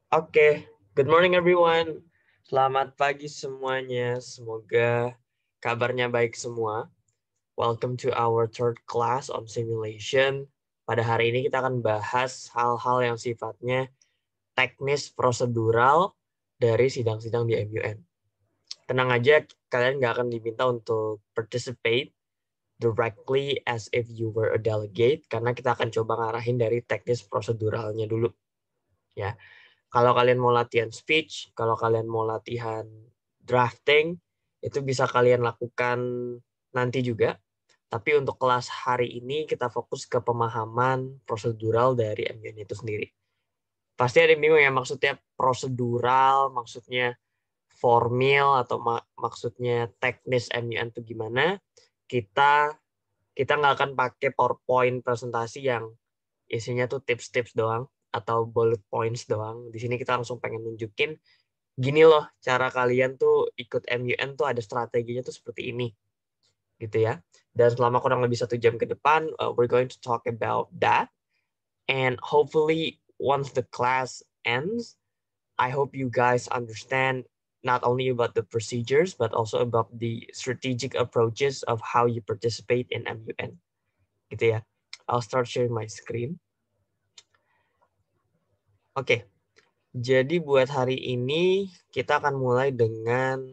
Oke, good morning everyone. Selamat pagi semuanya. Semoga kabarnya baik semua. Welcome to our third class on simulation. Pada hari ini kita akan bahas hal-hal yang sifatnya teknis prosedural dari sidang-sidang di MUN. Tenang aja, kalian nggak akan diminta untuk participate directly as if you were a delegate, karena kita akan coba ngarahin dari teknis proseduralnya dulu. Ya, kalau kalian mau latihan speech, kalau kalian mau latihan drafting, itu bisa kalian lakukan nanti juga. Tapi untuk kelas hari ini kita fokus ke pemahaman prosedural dari MUN itu sendiri. Pasti ada yang bingung ya, maksudnya prosedural, maksudnya formal, atau maksudnya teknis MUN itu gimana. Kita nggak akan pakai PowerPoint presentasi yang isinya tuh tips-tips doang atau bullet points doang. Di sini kita langsung pengen nunjukin gini loh cara kalian tuh ikut MUN tuh ada strateginya tuh seperti ini gitu ya. Dan selama kurang lebih 1 jam ke depan, we're going to talk about that. And hopefully once the class ends, I hope you guys understand not only about the procedures but also about the strategic approaches of how you participate in MUN gitu ya. I'll start sharing my screen. Oke, jadi buat hari ini kita akan mulai dengan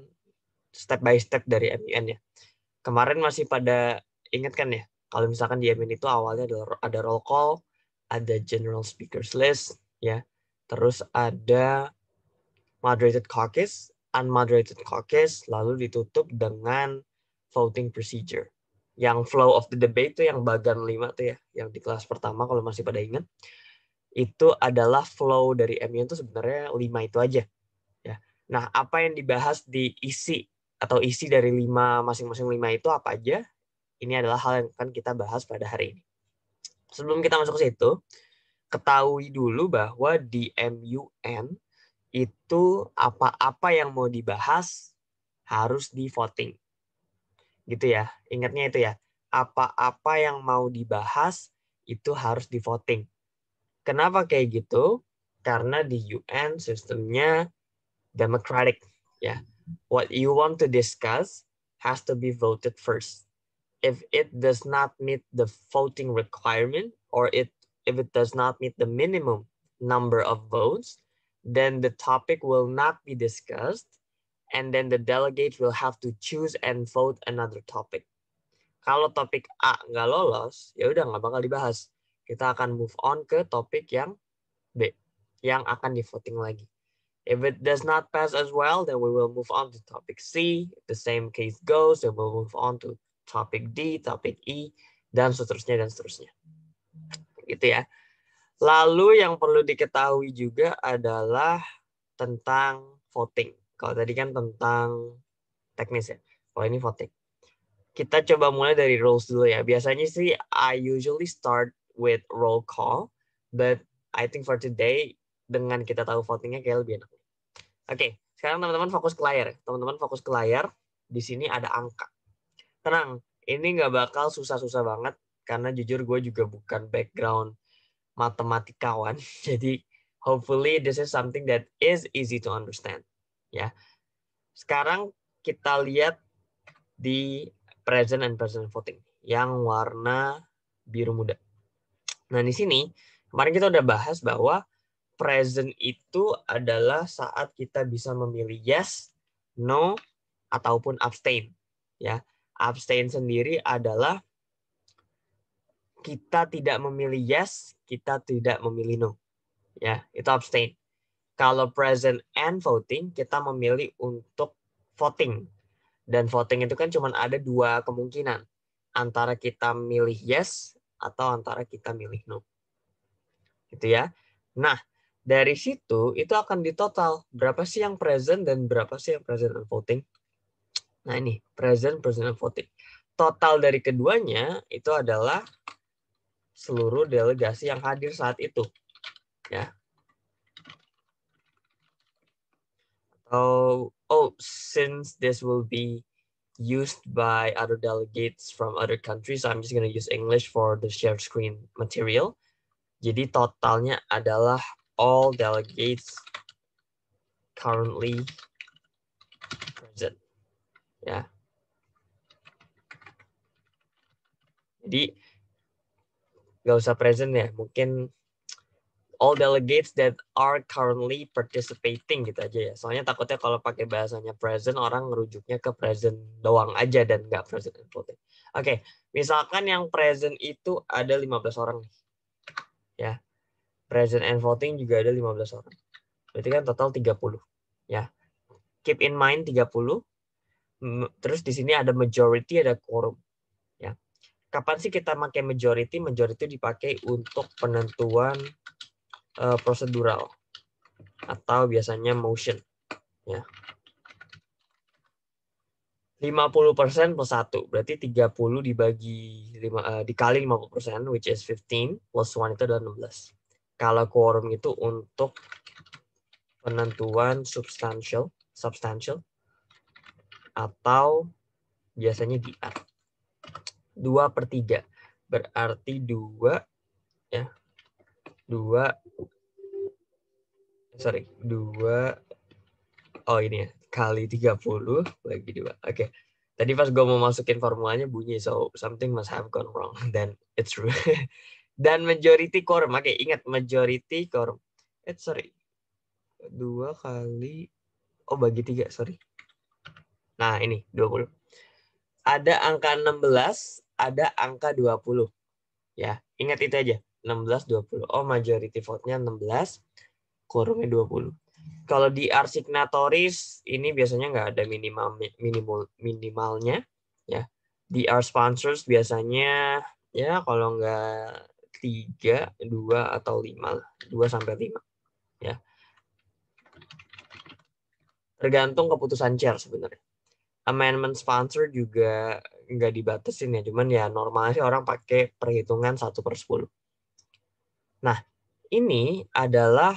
step by step dari MUN ya. Kemarin masih pada ingat kan ya, kalau misalkan di MUN itu awalnya ada roll call, ada general speakers list, ya, terus ada moderated caucus, unmoderated caucus, lalu ditutup dengan voting procedure. Yang flow of the debate itu yang bagan 5 tuh ya, yang di kelas pertama kalau masih pada ingat, itu adalah flow dari MUN itu sebenarnya 5 itu aja. Ya. Nah, apa yang dibahas di isi atau isi dari masing-masing 5 itu apa aja? Ini adalah hal yang akan kita bahas pada hari ini. Sebelum kita masuk ke situ, ketahui dulu bahwa di MUN itu apa-apa yang mau dibahas harus di voting. Gitu ya. Ingatnya itu ya. Apa-apa yang mau dibahas itu harus di voting. Kenapa kayak gitu? Karena di UN sistemnya democratic ya. What you want to discuss has to be voted first. If it does not meet the voting requirement, or if it does not meet the minimum number of votes, then the topic will not be discussed, and then the delegates will have to choose and vote another topic. Kalau topik A nggak lolos, ya udah nggak bakal dibahas. Kita akan move on ke topik yang B, yang akan di voting lagi. If it does not pass as well, then we will move on to topic C. If the same case goes, then we'll move on to topic D, topic E, dan seterusnya dan seterusnya. Gitu ya. Lalu yang perlu diketahui juga adalah tentang voting. Kalau tadi kan tentang teknis ya. Kalau ini voting. Kita coba mulai dari rules dulu ya. Biasanya sih I usually start with roll call, but I think for today dengan kita tahu votingnya kayak lebih enak. Oke, sekarang teman-teman fokus ke layar. Teman-teman fokus ke layar. Di sini ada angka. Tenang, ini nggak bakal susah-susah banget karena jujur gue juga bukan background matematikawan. Jadi hopefully this is something that is easy to understand. Ya. Sekarang kita lihat di present and present voting yang warna biru muda. Nah, di sini kemarin kita udah bahas bahwa present itu adalah saat kita bisa memilih yes, no, ataupun abstain. Ya, abstain sendiri adalah kita tidak memilih yes, kita tidak memilih no. Ya, itu abstain. Kalau present and voting, kita memilih untuk voting. Dan voting itu kan cuma ada 2 kemungkinan. Antara kita milih yes atau antara kita milih no. Gitu ya. Nah, dari situ itu akan ditotal. Berapa sih yang present dan berapa sih yang present and voting. Nah ini, present and voting. Total dari keduanya itu adalah seluruh delegasi yang hadir saat itu. Ya. Since this will be used by other delegates from other countries, so I'm just going to use English for the share screen material. Jadi totalnya adalah all delegates currently present. Ya. Jadi nggak usah present ya, mungkin all delegates that are currently participating gitu aja ya. Soalnya takutnya kalau pakai bahasanya present, orang ngerujuknya ke present doang aja dan nggak present and voting. Oke, misalkan yang present itu ada 15 orang nih. Ya, present and voting juga ada 15 orang. Berarti kan total 30. Ya, keep in mind 30. Terus di sini ada majority, ada quorum. Ya, kapan sih kita pakai majority? Majority dipakai untuk penentuan prosedural atau biasanya motion. Ya. 50% plus 1, berarti 30 dibagi dikali 50%, which is 15, plus 1 itu adalah 16. Kalau quorum itu untuk penentuan substantial atau biasanya DR. 2/3, berarti 2 ya. 2 oh ini ya, kali 30 bagi 2. Oke. Tadi pas gue mau masukin formulanya bunyi, so something must have gone wrong. Then it's true. Dan majority quorum. Oke, ingat majority quorum. Sorry. 2 kali, bagi 3, sorry. Nah, ini 20. Ada angka 16, ada angka 20. Ya, ingat itu aja. 16, 20. Oh, majority vote-nya 16, quorumnya 20. Kalau di R signatories ini biasanya nggak ada minimalnya ya. Di R sponsors biasanya ya kalau nggak 3, 2 atau 5, 2 sampai 5 ya. Tergantung keputusan chair sebenarnya. Amendment sponsor juga nggak dibatasin ya, cuman ya normalnya sih orang pakai perhitungan 1/10. Nah, ini adalah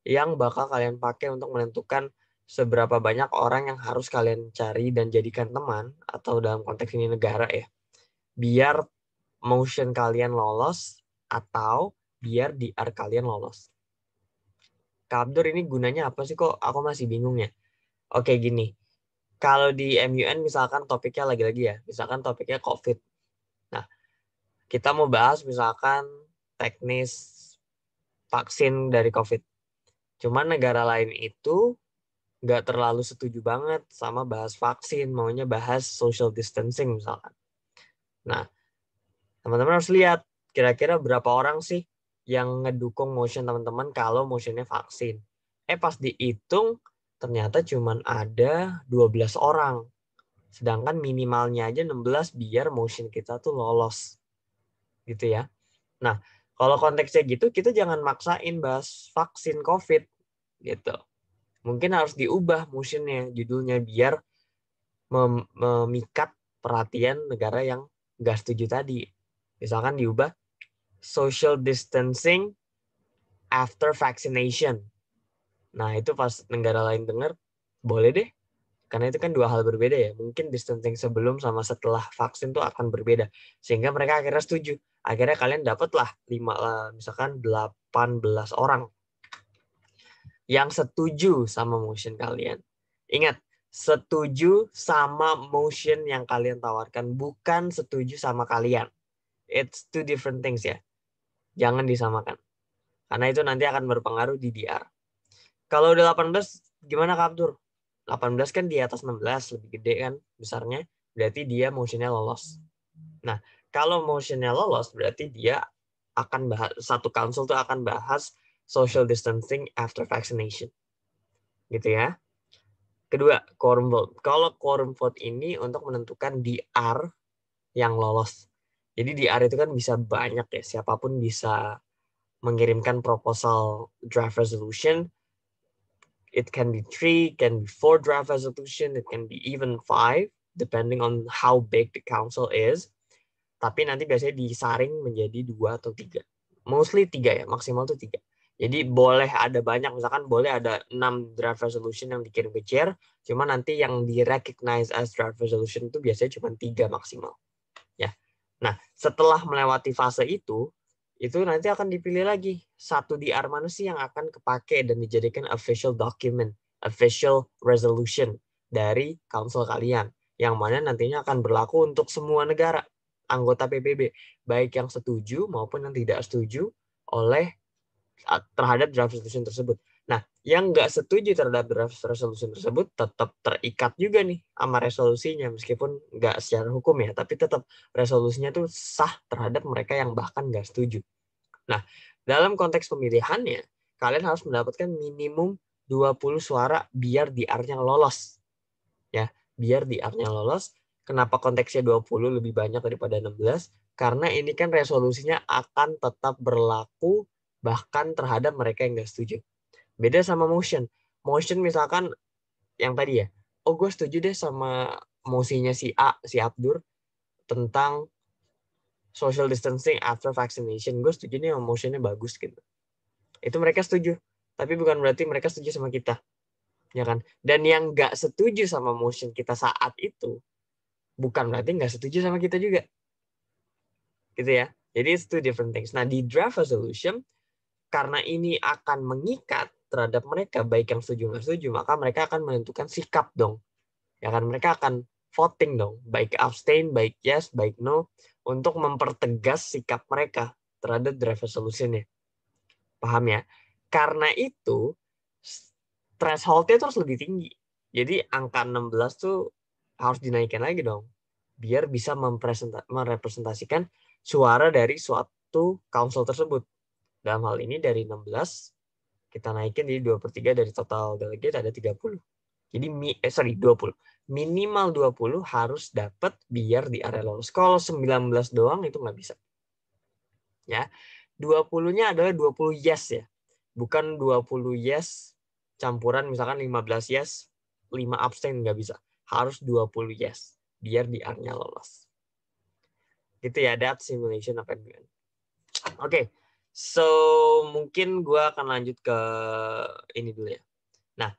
yang bakal kalian pakai untuk menentukan seberapa banyak orang yang harus kalian cari dan jadikan teman, atau dalam konteks ini negara ya, biar motion kalian lolos atau biar DR kalian lolos. Kak Abdur, ini gunanya apa sih, kok aku masih bingung ya? Oke, gini. Kalau di MUN misalkan topiknya lagi-lagi ya, misalkan topiknya COVID. Nah, kita mau bahas misalkan teknis vaksin dari COVID. Cuman negara lain itu nggak terlalu setuju banget sama bahas vaksin, maunya bahas social distancing misalkan. Nah, teman-teman harus lihat kira-kira berapa orang sih yang ngedukung motion teman-teman kalau motionnya vaksin. Pas dihitung ternyata cuma ada 12 orang. Sedangkan minimalnya aja 16 biar motion kita tuh lolos. Gitu ya. Nah, kalau konteksnya gitu, kita jangan maksain bahas vaksin COVID gitu. Mungkin harus diubah motionnya, judulnya biar memikat perhatian negara yang nggak setuju tadi. Misalkan diubah social distancing after vaccination. Nah, itu pas negara lain dengar, boleh deh. Karena itu kan dua hal berbeda ya. Mungkin distancing sebelum sama setelah vaksin tuh akan berbeda. Sehingga mereka akhirnya setuju. Akhirnya kalian dapatlah 5, misalkan 18 orang yang setuju sama motion kalian. Ingat, setuju sama motion yang kalian tawarkan, bukan setuju sama kalian. It's two different things ya. Jangan disamakan. Karena itu nanti akan berpengaruh di DR. Kalau udah 18, gimana Kak Abdur? 18 kan di atas 16, lebih gede kan besarnya. Berarti dia motionnya lolos. Nah, kalau motionnya lolos, berarti dia akan bahas, satu council tuh akan bahas social distancing after vaccination. Gitu ya. Kedua, quorum vote. Kalau quorum vote ini untuk menentukan DR yang lolos. Jadi DR itu kan bisa banyak ya, siapapun bisa mengirimkan proposal draft resolution. It can be 3, can be 4 draft resolution, it can be even 5, depending on how big the council is. Tapi nanti biasanya disaring menjadi 2 atau 3. Mostly 3 ya, maksimal tuh 3. Jadi boleh ada banyak, misalkan boleh ada 6 draft resolution yang dikirim ke chair, cuma nanti yang di-recognize as draft resolution itu biasanya cuma 3 maksimal. Ya. Nah, setelah melewati fase itu nanti akan dipilih lagi satu DR mana sih yang akan kepake dan dijadikan official document official resolution dari council kalian, yang mana nantinya akan berlaku untuk semua negara anggota PBB, baik yang setuju maupun yang tidak setuju terhadap draft resolution tersebut. Nah, yang nggak setuju terhadap draft resolution tersebut tetap terikat juga nih sama resolusinya, meskipun nggak secara hukum ya, tapi tetap resolusinya tuh sah terhadap mereka yang bahkan nggak setuju. Nah, dalam konteks pemilihannya, kalian harus mendapatkan minimum 20 suara biar DR-nya lolos. Ya, biar DR-nya lolos. Kenapa konteksnya 20 lebih banyak daripada 16? Karena ini kan resolusinya akan tetap berlaku bahkan terhadap mereka yang nggak setuju. Beda sama motion. Motion misalkan yang tadi ya, oh gue setuju deh sama mosinya si A, si Abdur, tentang social distancing after vaccination. Gue setuju nih motionnya bagus gitu. Itu mereka setuju. Tapi bukan berarti mereka setuju sama kita. Ya kan? Dan yang nggak setuju sama motion kita saat itu, bukan berarti nggak setuju sama kita juga. Gitu ya. Jadi it's two different things. Nah, di draft resolution, karena ini akan mengikat terhadap mereka, baik yang setuju nggak setuju, maka mereka akan menentukan sikap dong. Ya kan, mereka akan voting dong, baik abstain, baik yes, baik no, untuk mempertegas sikap mereka terhadap draft resolution-nya. Paham ya? Karena itu, threshold-nya terus lebih tinggi. Jadi angka 16 tuh harus dinaikkan lagi dong. Biar bisa merepresentasikan suara dari suatu council tersebut. Dalam hal ini dari 16, kita naikin jadi 2/3 dari total delegate ada 30. Jadi 20. Minimal 20 harus dapat biar di area lolos. Kalau 19 doang itu nggak bisa. Ya. 20-nya adalah 20 yes ya. Bukan 20 yes campuran misalkan 15 yes, 5 abstain nggak bisa. Harus 20 yes biar di area lolos. Gitu ya, that simulation of MUN. Oke. So, mungkin gue akan lanjut ke ini dulu ya. Nah,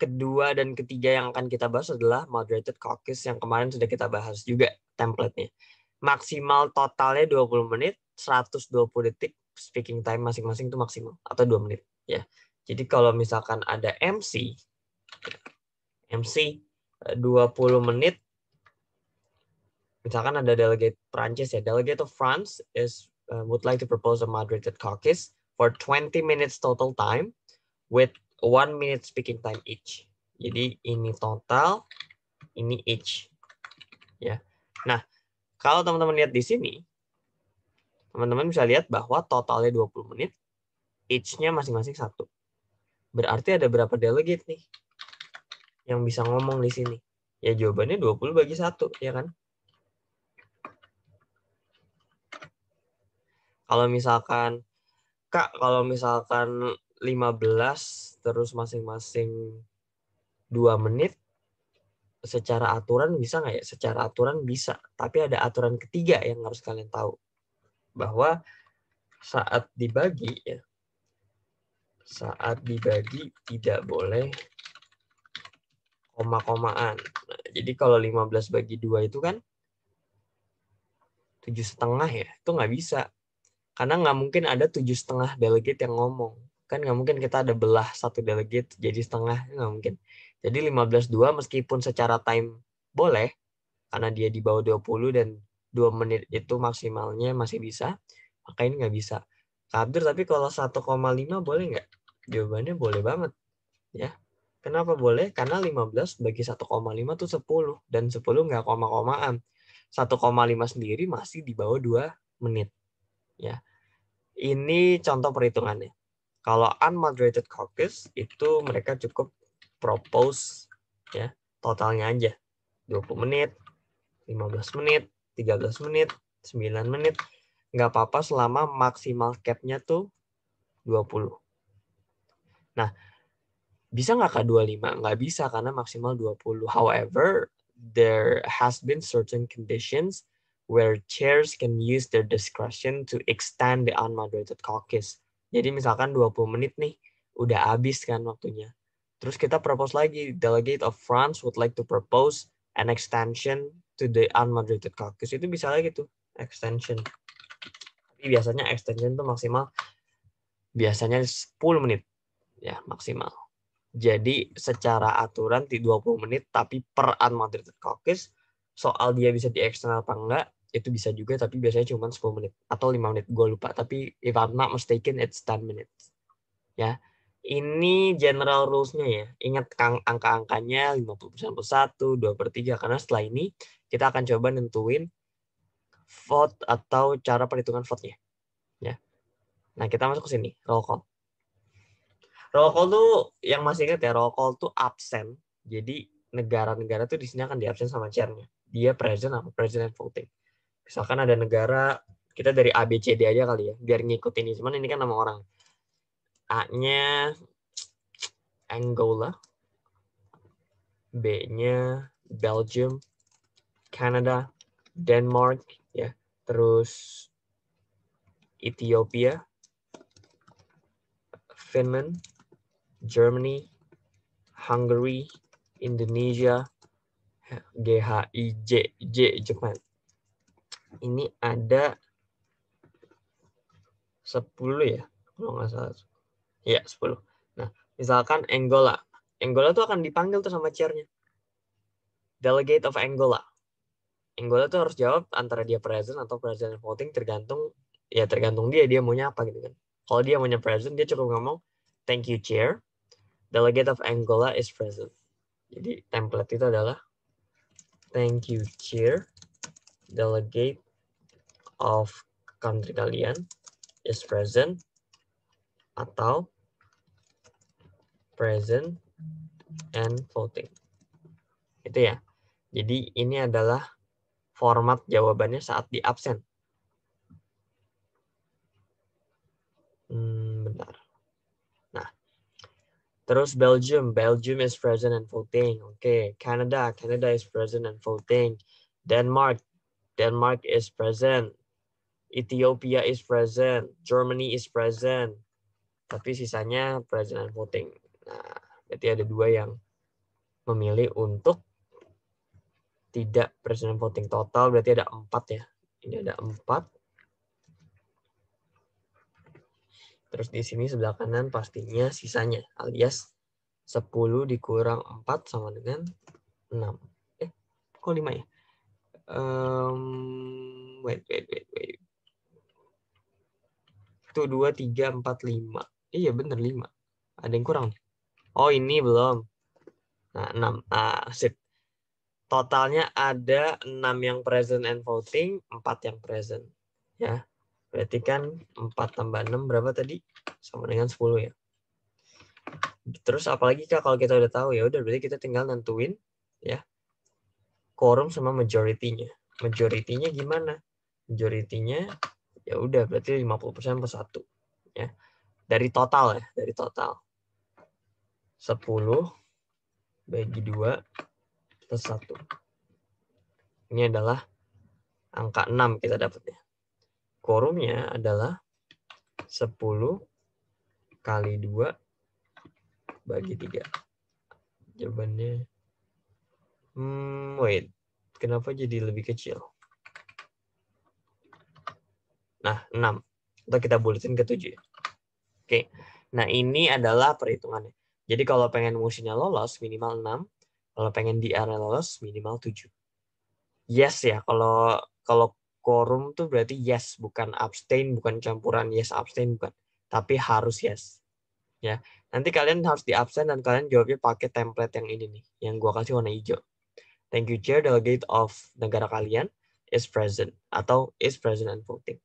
kedua dan ketiga yang akan kita bahas adalah moderated caucus yang kemarin sudah kita bahas juga template-nya. Maksimal totalnya 20 menit, 120 detik speaking time masing-masing itu maksimal atau 2 menit ya. Jadi kalau misalkan ada MC 20 menit, misalkan ada delegate Prancis ya, delegate of France would like to propose a moderated caucus for 20 minutes total time with 1 minute speaking time each. Jadi ini total, ini each. Ya. Nah, kalau teman-teman lihat di sini, teman-teman bisa lihat bahwa totalnya 20 menit, each-nya masing-masing 1. Berarti ada berapa delegate nih yang bisa ngomong di sini? Ya jawabannya 20 bagi 1, ya kan? Kalau misalkan, Kak, kalau misalkan 15 terus masing-masing 2 menit, secara aturan bisa nggak ya? Secara aturan bisa, tapi ada aturan ketiga yang harus kalian tahu. Bahwa saat dibagi ya, saat dibagi tidak boleh koma-komaan. Nah, jadi kalau 15 bagi 2 itu kan 7,5 ya, itu nggak bisa. Karena nggak mungkin ada 7,5 delegate yang ngomong. Kan nggak mungkin kita ada belah satu delegate jadi setengah, nggak mungkin. Jadi 15-2 meskipun secara time boleh, karena dia di bawah 20 dan 2 menit itu maksimalnya masih bisa, maka ini nggak bisa. Kabir, tapi kalau 1,5 boleh nggak? Jawabannya boleh banget. Ya. Kenapa boleh? Karena 15 bagi 1,5 itu 10. Dan 10 nggak koma-komaan. 1,5 sendiri masih di bawah 2 menit. Ya. Ini contoh perhitungannya. Kalau unmoderated caucus, itu mereka cukup propose ya totalnya aja. 20 menit, 15 menit, 13 menit, 9 menit. Nggak apa-apa selama maksimal cap-nya tuh 20. Nah, bisa nggak Kak 25? Nggak bisa karena maksimal 20. However, there has been certain conditions where chairs can use their discretion to extend the unmoderated caucus. Jadi misalkan 20 menit nih, udah habis kan waktunya. Terus kita propose lagi, delegate of France would like to propose an extension to the unmoderated caucus. Itu bisa lagi tuh, extension. Tapi biasanya extension tuh maksimal, biasanya 10 menit. Ya, maksimal. Jadi secara aturan di 20 menit, tapi per unmoderated caucus, soal dia bisa di eksternal apa enggak, itu bisa juga, tapi biasanya cuma 10 menit atau 5 menit, gue lupa. Tapi if I'm not mistaken, it's 10 minutes. Ya, ini general rules-nya ya. Ingat angka-angkanya 50% per 1, 2 per 3, karena setelah ini kita akan coba nentuin vote atau cara perhitungan vote-nya. Ya. Nah, kita masuk ke sini, roll call. Roll call tuh yang masih ingat ya, roll call tuh absen. Jadi negara-negara tuh di sini akan diabsen sama chairnya. Dia present apa president voting. Misalkan ada negara, kita dari A, B, C, D aja kali ya, biar ngikutin ini. Cuman ini kan nama orang. A-nya Angola, B-nya Belgium, Canada, Denmark, ya, terus Ethiopia, Finland, Germany, Hungary, Indonesia, GHIJ, Japan. Ini ada 10 ya, kalau nggak salah. Ya, 10. Nah, misalkan Angola. Angola tuh akan dipanggil tuh sama chairnya. Delegate of Angola. Angola tuh harus jawab antara dia present atau president voting, tergantung dia maunya apa gitu kan. Kalau dia maunya present, dia cukup ngomong thank you chair, delegate of Angola is present. Jadi template itu adalah thank you chair, delegate of country kalian is present, atau present and voting. Itu ya. Jadi ini adalah format jawabannya saat di absen. Bentar. Nah, terus Belgium is present and voting. Oke, Canada is present and voting. Denmark is present. Ethiopia is present. Germany is present. Tapi sisanya present and voting. Nah, berarti ada 2 yang memilih untuk tidak present and voting. Total berarti ada 4 ya. Ini ada 4. Terus di sini sebelah kanan pastinya sisanya, alias 10 dikurang 4 sama dengan 6. Kok 5 ya? Wait. Itu 2, 3, 4, 5. Iya bener 5. Ada yang kurang. Oh ini belum. Nah 6. Sip. Totalnya ada 6 yang present and voting, 4 yang present. Ya. Berarti kan 4 tambah 6 berapa tadi? Sama dengan 10 ya. Terus apalagi Kak kalau kita udah tahu ya udah berarti kita tinggal nentuin ya quorum sama majority-nya. Majority-nya gimana? Majority-nya ya udah berarti 50% per 1 ya. Dari total ya, dari total. 10 bagi 2 plus 1. Ini adalah angka 6 kita dapatnya. Quorumnya adalah 10 kali 2 bagi 3. Jawabannya wait. Kenapa jadi lebih kecil? Nah, 6. Atau kita buletin ke 7. Oke. Nah, ini adalah perhitungannya. Jadi kalau pengen musuhnya lolos minimal 6, kalau pengen di area lolos minimal 7. Yes ya, kalau quorum tuh berarti yes, bukan abstain, bukan campuran yes abstain, bukan. Tapi harus yes. Ya. Nanti kalian harus di absen dan kalian jawabnya pakai template yang ini nih, yang gua kasih warna hijau. Thank you chair, delegate of negara kalian is present atau is present and voting.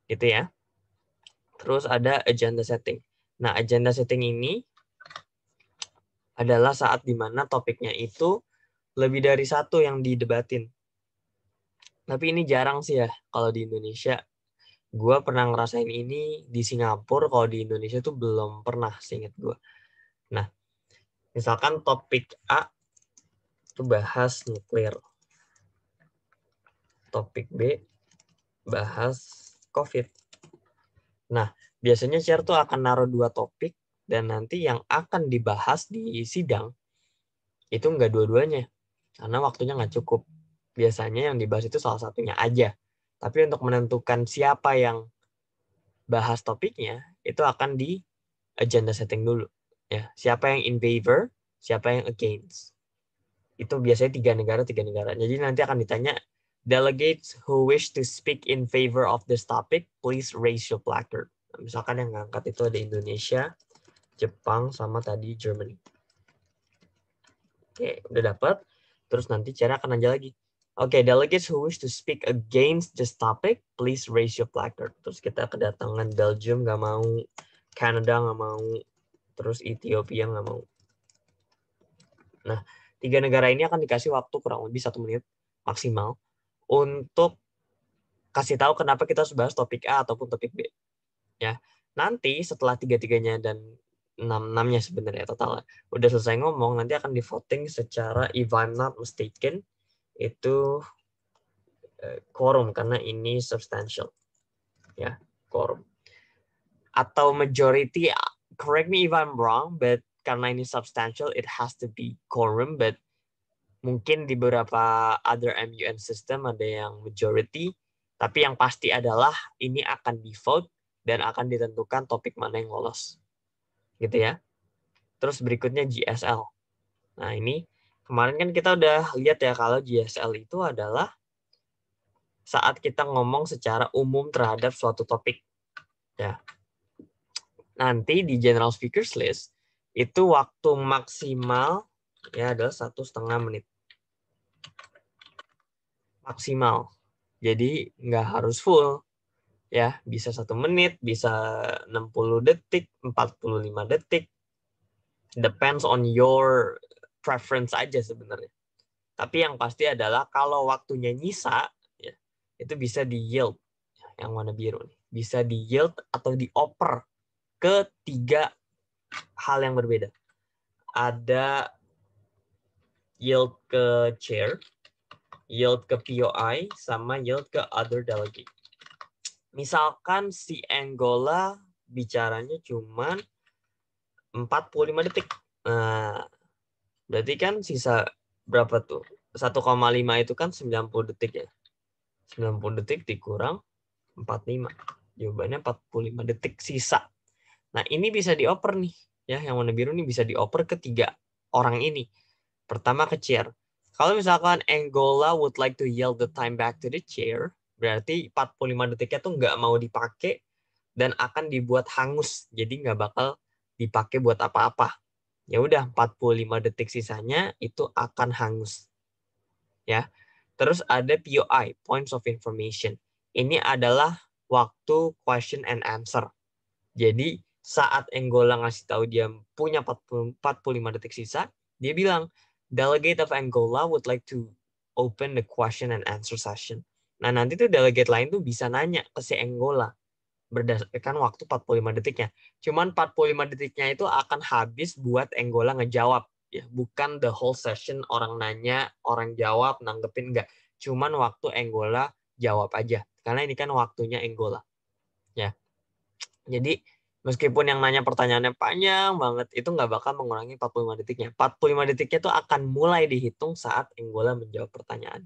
Gitu ya. Terus ada agenda setting. Nah, agenda setting ini adalah saat dimana topiknya itu lebih dari satu yang didebatin. Tapi ini jarang sih ya kalau di Indonesia. Gue pernah ngerasain ini di Singapura, kalau di Indonesia tuh belum pernah, seingat gue. Nah, misalkan topik A itu bahas nuklir. Topik B bahas COVID. Nah, biasanya share tuh akan naruh 2 topik, dan nanti yang akan dibahas di sidang itu nggak dua-duanya. Karena waktunya nggak cukup. Biasanya yang dibahas itu salah satunya aja. Tapi untuk menentukan siapa yang bahas topiknya, itu akan di agenda setting dulu. Ya, siapa yang in favor, siapa yang against. Itu biasanya 3 negara. Jadi nanti akan ditanya, delegates who wish to speak in favor of this topic, please raise your placard. Nah, misalkan yang ngangkat itu ada Indonesia, Jepang, sama tadi Germany. Oke, udah dapat. Terus nanti cara akan nanya lagi. Oke, delegates who wish to speak against this topic, please raise your placard. Terus kita kedatangan Belgium nggak mau, Canada nggak mau, terus Ethiopia nggak mau. Nah, 3 negara ini akan dikasih waktu kurang lebih 1 menit maksimal untuk kasih tahu kenapa kita harus bahas topik A ataupun topik B. Ya, nanti setelah 3-3-nya dan 6-6-nya sebenarnya total udah selesai ngomong, nanti akan di voting secara, if I'm not mistaken, itu quorum karena ini substantial. Ya, quorum. Atau majority, correct me if I'm wrong, but karena ini substantial, it has to be quorum, but mungkin di beberapa other MUN system ada yang majority, tapi yang pasti adalah ini akan di vote dan akan ditentukan topik mana yang lolos. Gitu ya. Terus berikutnya GSL. Nah, ini kemarin kan kita udah lihat ya kalau GSL itu adalah saat kita ngomong secara umum terhadap suatu topik. Ya. Nanti di General Speakers List itu waktu maksimal ya adalah 1,5 menit. Maksimal. Jadi nggak harus full. Ya, bisa 1 menit, bisa 60 detik, 45 detik. Depends on your preference aja sebenarnya. Tapi yang pasti adalah kalau waktunya nyisa, ya, itu bisa di yield. Yang warna biru nih. Bisa di yield atau dioper ke 3 hal yang berbeda. Ada yield ke chair, yield ke POI, sama yield ke other delegate. Misalkan si Angola bicaranya cuman 45 detik. Nah, berarti kan sisa berapa tuh? 1,5 itu kan 90 detik ya. 90 detik dikurang 45. Jawabannya 45 detik sisa. Nah, ini bisa dioper nih. Ya, yang warna biru ini bisa dioper ke 3 orang ini. Pertama ke chair. Kalau misalkan Angola would like to yield the time back to the chair, berarti 45 detiknya tuh nggak mau dipakai dan akan dibuat hangus. Jadi nggak bakal dipakai buat apa-apa. Ya udah 45 detik sisanya itu akan hangus. Ya. Terus ada POI, points of information. Ini adalah waktu question and answer. Jadi saat Angola ngasih tahu dia punya 45 detik sisa, dia bilang, Delegate of Angola would like to open the question and answer session. Nah, nanti tuh delegate lain tuh bisa nanya ke si Angola berdasarkan waktu 45 detiknya. Cuman 45 detiknya itu akan habis buat Angola ngejawab. Ya, bukan the whole session orang nanya, orang jawab, nanggepin, enggak. Cuman waktu Angola jawab aja. Karena ini kan waktunya Angola. Ya. Jadi meskipun yang nanya pertanyaannya panjang banget, itu nggak bakal mengurangi 45 detiknya. 45 detiknya itu akan mulai dihitung saat Angola menjawab pertanyaan.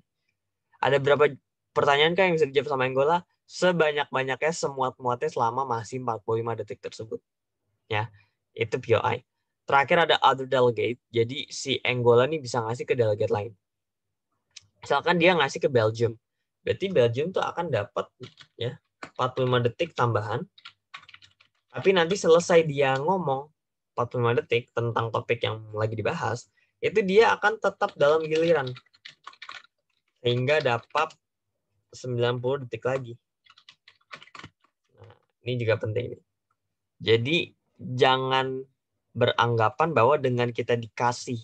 Ada berapa pertanyaan kan yang bisa dijawab sama Angola? Sebanyak-banyaknya semuat-muatnya selama masih 45 detik tersebut. Ya, itu POI. Terakhir ada other delegate. Jadi si Angola nih bisa ngasih ke delegate lain. Misalkan dia ngasih ke Belgium. Berarti Belgium tuh akan dapat ya 45 detik tambahan. Tapi nanti selesai dia ngomong 45 detik tentang topik yang lagi dibahas, itu dia akan tetap dalam giliran. Sehingga dapat 90 detik lagi. Nah, ini juga penting nih. Jadi jangan beranggapan bahwa dengan kita dikasih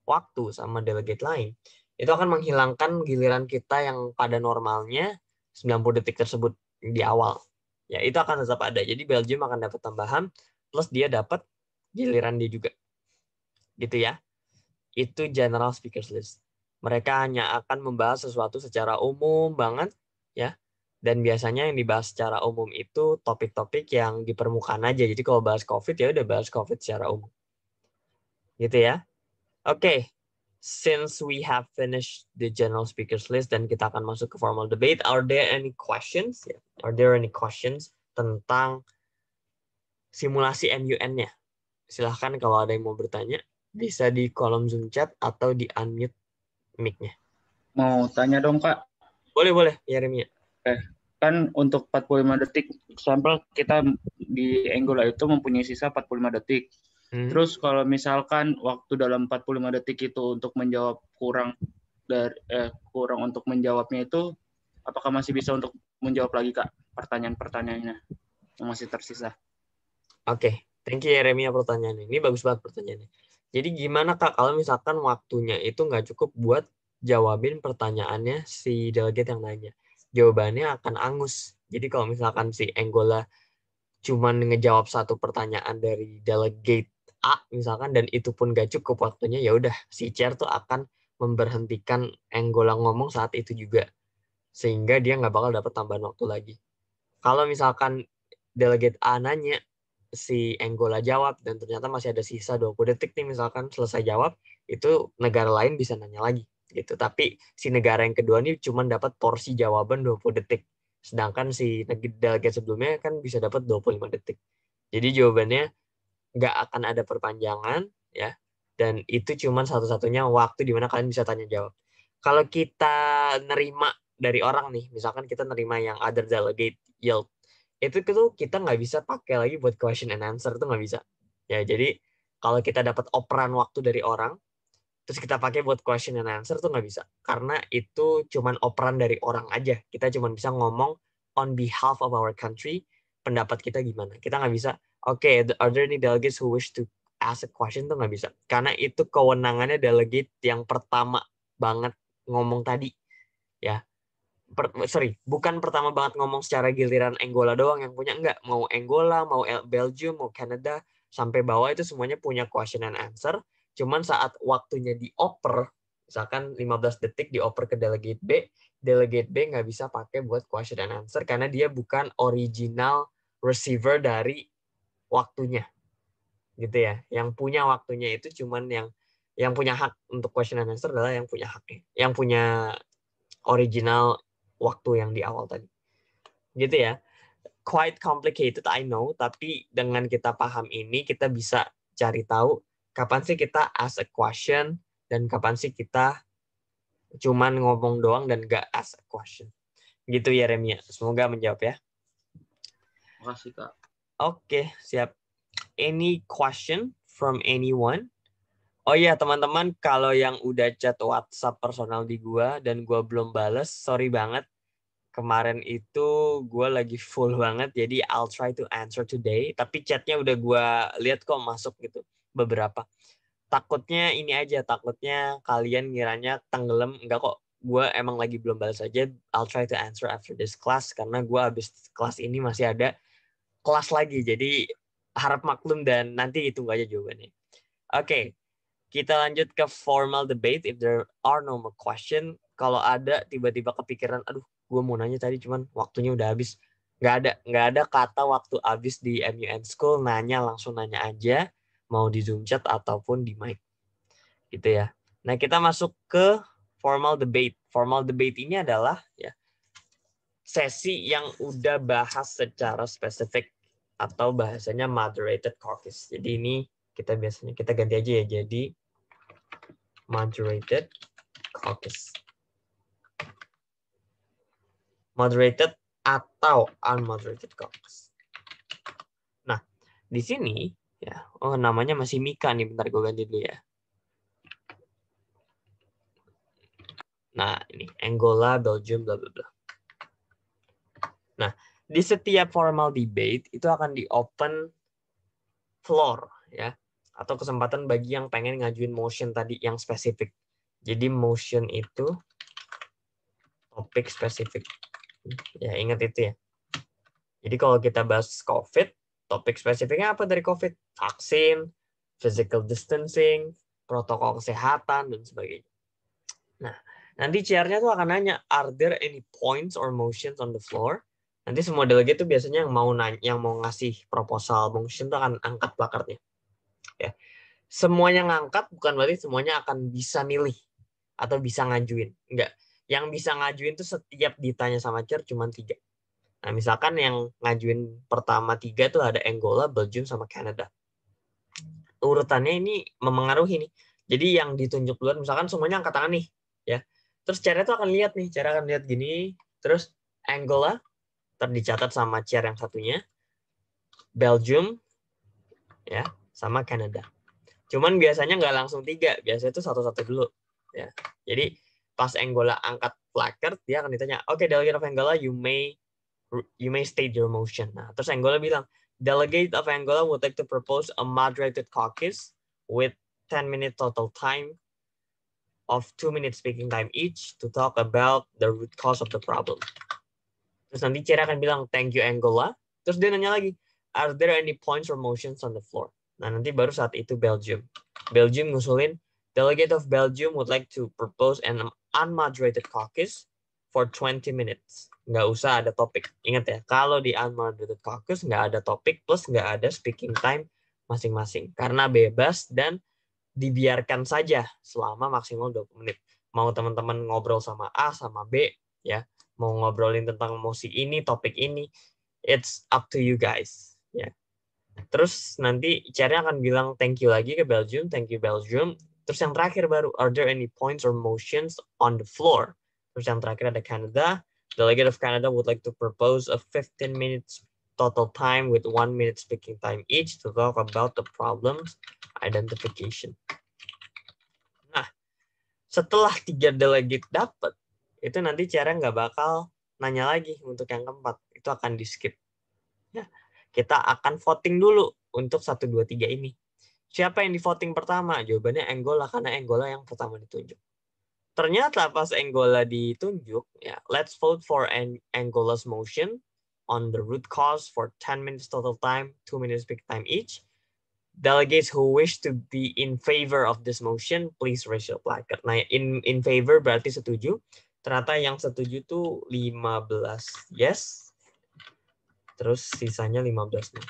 waktu sama delegate lain, itu akan menghilangkan giliran kita yang pada normalnya 90 detik tersebut di awal. Ya, itu akan tetap ada. Jadi Belgium akan dapat tambahan, plus dia dapat giliran dia juga. Gitu ya. Itu general speakers list. Mereka hanya akan membahas sesuatu secara umum banget, ya. Dan biasanya yang dibahas secara umum itu topik-topik yang di permukaan aja. Jadi kalau bahas COVID ya udah bahas COVID secara umum. Gitu ya. Oke. Since we have finished the general speakers list dan kita akan masuk ke formal debate, are there any questions? Are there any questions tentang simulasi MUN-nya? Silahkan kalau ada yang mau bertanya, bisa di kolom Zoom chat atau di unmute mic-nya. Mau tanya dong, Kak. Boleh, Yeremia. Kan untuk 45 detik, sampel kita di Angola itu mempunyai sisa 45 detik. Hmm. Terus kalau misalkan waktu dalam 45 detik itu untuk menjawab kurang untuk menjawabnya itu, apakah masih bisa untuk menjawab lagi, Kak, pertanyaan-pertanyaannya yang masih tersisa? Oke, thank you Yeremia pertanyaannya. Ini bagus banget pertanyaannya. Jadi gimana Kak kalau misalkan waktunya itu nggak cukup buat jawabin pertanyaannya si delegate yang nanya? Jawabannya akan angus. Jadi kalau misalkan si Angola cuman ngejawab satu pertanyaan dari delegate A misalkan dan itu pun nggak cukup waktunya, ya udah si chair tuh akan memberhentikan Angola ngomong saat itu juga. Sehingga dia nggak bakal dapat tambahan waktu lagi. Kalau misalkan delegate A nanya, si Angola jawab, dan ternyata masih ada sisa 20 detik nih misalkan selesai jawab, itu negara lain bisa nanya lagi. Gitu. Tapi si negara yang kedua ini cuma dapat porsi jawaban 20 detik. Sedangkan si delegate sebelumnya kan bisa dapat 25 detik. Jadi jawabannya nggak akan ada perpanjangan, ya. Dan itu cuma satu-satunya waktu di mana kalian bisa tanya jawab. Kalau kita nerima dari orang nih, misalkan kita nerima yang other delegate yield, itu tuh kita nggak bisa pakai lagi buat question and answer, tuh nggak bisa. Ya, jadi kalau kita dapat operan waktu dari orang, terus kita pakai buat question and answer tuh nggak bisa. Karena itu cuman operan dari orang aja. Kita cuma bisa ngomong on behalf of our country, pendapat kita gimana. Kita nggak bisa, oke, are there any delegates who wish to ask a question, tuh nggak bisa. Karena itu kewenangannya delegate yang pertama banget ngomong tadi. Ya, bukan pertama banget ngomong secara giliran Angola doang yang punya, enggak, mau Angola, mau Belgium, mau Canada, sampai bawah itu semuanya punya question and answer. Cuman saat waktunya dioper, misalkan 15 detik dioper ke delegate B nggak bisa pakai buat question and answer karena dia bukan original receiver dari waktunya, gitu ya. Yang punya waktunya itu cuman yang punya hak untuk question and answer adalah yang punya haknya, yang punya original waktu yang di awal tadi. Gitu ya. Quite complicated, I know, tapi dengan kita paham ini, kita bisa cari tahu kapan sih kita ask a question dan kapan sih kita cuman ngomong doang dan gak ask a question. Gitu ya, Remia. Semoga menjawab ya. Makasih, Kak. Oke, siap. Any question from anyone? Oh iya, teman-teman, kalau yang udah chat WhatsApp personal di gua dan gua belum bales, sorry banget. Kemarin itu gue lagi full banget, jadi I'll try to answer today. Tapi chatnya udah gue lihat kok masuk gitu beberapa. Takutnya ini aja, takutnya kalian ngiranya tenggelam. Enggak kok, gue emang lagi belum balas aja. I'll try to answer after this class, karena gue abis kelas ini masih ada kelas lagi. Jadi harap maklum dan nanti ditunggu aja jawabannya. Oke, kita lanjut ke formal debate. If there are no more question, kalau ada tiba-tiba kepikiran, aduh, gue mau nanya tadi cuman waktunya udah habis. Nggak ada kata waktu habis di MUN School. Nanya langsung nanya aja, mau di Zoom chat ataupun di mic, gitu ya. Nah, kita masuk ke formal debate. Formal debate ini adalah ya sesi yang udah bahas secara spesifik atau bahasanya moderated caucus. Jadi ini kita ganti aja ya, jadi moderated caucus. Moderated atau unmoderated caucus. Nah, di sini ya, namanya masih Mika nih, bentar gue ganti dulu ya. Nah, ini Angola, Belgium, bla bla bla. Nah, di setiap formal debate itu akan di open floor ya, atau kesempatan bagi yang pengen ngajuin motion tadi yang spesifik. Jadi motion itu topik spesifik. Ya, ingat itu ya. Jadi kalau kita bahas COVID, topik spesifiknya apa dari COVID? Vaksin, physical distancing, protokol kesehatan, dan sebagainya. Nah, nanti chair-nya tuh akan nanya, are there any points or motions on the floor? Nanti semua delegate tuh biasanya yang mau ngasih proposal motion tuh akan angkat plakatnya. Ya. Semuanya ngangkat bukan berarti semuanya akan bisa milih atau bisa ngajuin. Enggak. Yang bisa ngajuin tuh setiap ditanya sama chair cuma 3. Nah, misalkan yang ngajuin pertama 3 tuh ada Angola, Belgium, sama Canada. urutannya ini memengaruhi nih. Jadi yang ditunjuk duluan, misalkan semuanya angkat tangan nih, ya. Terus chair tuh akan lihat nih, chair akan lihat gini, terus Angola terdicatat sama chair yang satunya, Belgium, ya, sama Canada. Cuman biasanya nggak langsung 3, biasanya itu satu-satu dulu, ya. Jadi pas Angola angkat placard, dia akan ditanya, oke, delegate of Angola, you may state your motion. Nah, terus Angola bilang, delegate of Angola would like to propose a moderated caucus with 10 minutes total time of 2 minutes speaking time each to talk about the root cause of the problem. Terus nanti Chair akan bilang, thank you Angola. Terus dia nanya lagi, are there any points or motions on the floor? Nah, nanti baru saat itu Belgium. Belgium ngusulin, delegate of Belgium would like to propose an unmoderated caucus for 20 minutes. Nggak usah ada topik. Ingat ya, kalau di unmoderated caucus nggak ada topik plus nggak ada speaking time masing-masing. Karena bebas dan dibiarkan saja selama maksimal 20 menit. Mau teman-teman ngobrol sama A sama B, ya, mau ngobrolin tentang emosi ini, topik ini, it's up to you guys. Ya. Terus nanti chairnya akan bilang thank you lagi ke Belgium, thank you Belgium. Terus yang terakhir baru, are there any points or motions on the floor? Terus yang terakhir ada Canada. Delegate of Canada would like to propose a 15 minutes total time with 1 minute speaking time each to talk about the problems identification. Nah, setelah 3 delegate dapat, itu nanti chairnya nggak bakal nanya lagi untuk yang keempat. Itu akan di skip. Ya, kita akan voting dulu untuk 1, 2, 3 ini. Siapa yang di voting pertama? Jawabannya Angola, karena Angola yang pertama ditunjuk. Ternyata pas Angola ditunjuk, ya, let's vote for Angola's motion on the root cause for 10 minutes total time, 2 minutes speak time each. Delegates who wish to be in favor of this motion, please raise your placard. Nah, in favor berarti setuju. Ternyata yang setuju tuh 15 yes. Terus sisanya 15 no.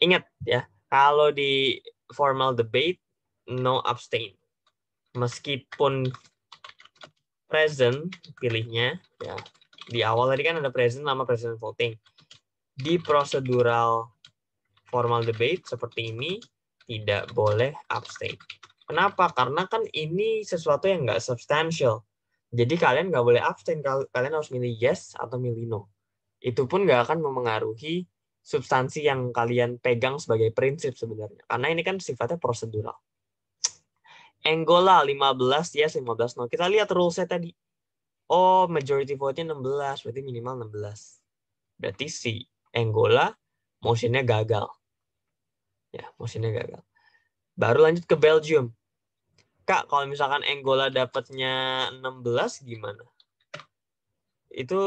Ingat ya, kalau di formal debate, no abstain. Meskipun present pilihnya, ya, di awal tadi kan ada present sama present voting. Di procedural formal debate seperti ini, tidak boleh abstain. Kenapa? Karena kan ini sesuatu yang nggak substansial. Jadi kalian nggak boleh abstain, kalian harus milih yes atau milih no. Itu pun nggak akan memengaruhi substansi yang kalian pegang sebagai prinsip sebenarnya. Karena ini kan sifatnya prosedural. Angola 15 yes, 15 no. Kita lihat rules-nya tadi. Oh, majority vote-nya 16, berarti minimal 16. Berarti si Angola motionnya gagal. Ya, motionnya gagal. Baru lanjut ke Belgium. Kak, kalau misalkan Angola dapatnya 16 gimana? Itu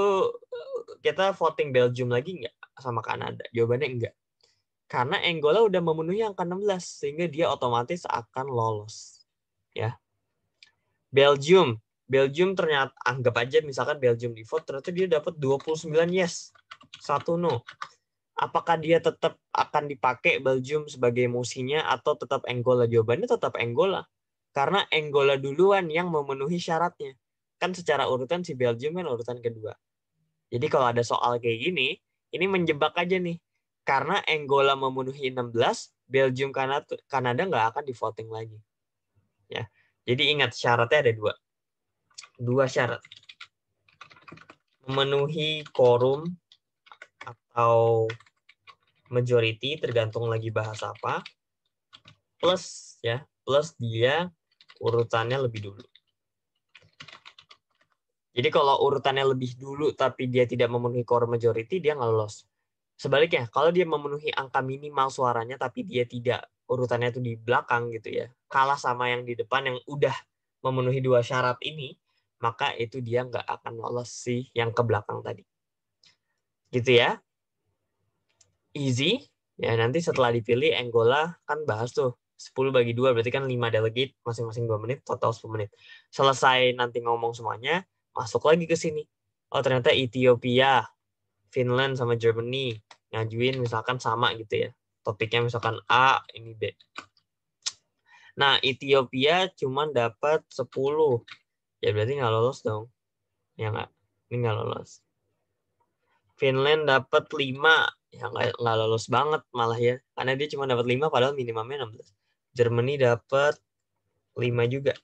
kita voting Belgium lagi nggak sama Kanada? Jawabannya enggak. Karena Angola udah memenuhi angka 16 sehingga dia otomatis akan lolos. Ya. Belgium ternyata anggap aja misalkan Belgium di vote ternyata dia dapat 29 yes, 1 no. Apakah dia tetap akan dipakai Belgium sebagai emosinya atau tetap Angola? Jawabannya tetap Angola. Karena Angola duluan yang memenuhi syaratnya. Kan secara urutan si Belgium kan urutan kedua. Jadi kalau ada soal kayak gini, ini menjebak aja nih. Karena Angola memenuhi 16, Belgium Kanada nggak akan di voting lagi. Ya. Jadi ingat syaratnya ada 2. 2 syarat. Memenuhi quorum atau majority tergantung lagi bahas apa. Plus dia urutannya lebih dulu. Jadi kalau urutannya lebih dulu tapi dia tidak memenuhi quorum majority, dia nggak lolos. Sebaliknya, kalau dia memenuhi angka minimal suaranya tapi dia tidak, urutannya itu di belakang gitu ya, kalah sama yang di depan yang udah memenuhi 2 syarat ini, maka itu dia nggak akan lolos sih yang ke belakang tadi. Gitu ya. Easy. Ya, nanti setelah dipilih Angola kan bahas tuh 10 bagi 2 berarti kan 5 delegate masing-masing 2 menit, total 10 menit. Selesai nanti ngomong semuanya, masuk lagi ke sini. Oh, ternyata Ethiopia, Finland sama Germany ngajuin misalkan sama gitu ya. Topiknya misalkan A, ini B. Nah, Ethiopia cuma dapat 10. Ya berarti nggak lolos dong. Ya nggak? Ini nggak lolos. Finland dapat 5, ya nggak lolos banget malah ya, karena dia cuma dapat 5 padahal minimumnya 16. Germany dapat 5 juga.